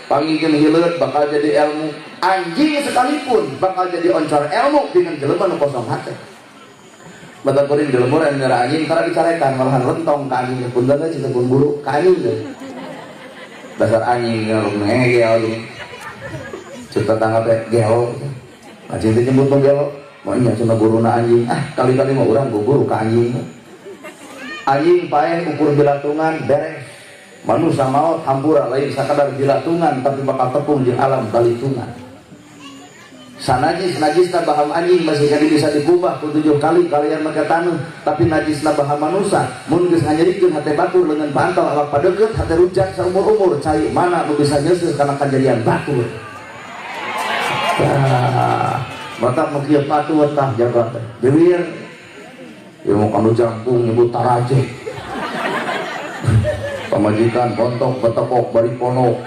Pangingkeun hileut bakal jadi ilmu. Anjing sekalipun bakal jadi oncor ilmu dengan jelema nu kosong hate. Batak kuring jelema anu nyara anjing karena dicarekan malahan lentong ka anjing punten teh cita pun buru ka anjing teh. Dasar anjing ngarung ngegel. Cerita tangga teh gelo. Anjing teh nyebut gelo. Monya cenah guruna anjing. Kali-kali mah urang guru ka anjing. Anjing paeh ukur bilatungan beres. Manusia maut hampura lain sakadar bilatungan tapi bakal tepung di alam balitungan. Sanajis najisna baham anjing masih jadi bisa dikubah ku 7 kali kalian make taneuh tapi najisna baham manusia mun geus nganyerikeun hate batur leungeun pantau awak padeukeut hate rujak saumur-umur cai mana nu bisa nyeuseus kana kejadian batur. Mata mukieu batur tah jaga teh. Deuir ilmu kanu jangkung nyebut tarajeh. Pamajikan kontok betekok bari ponok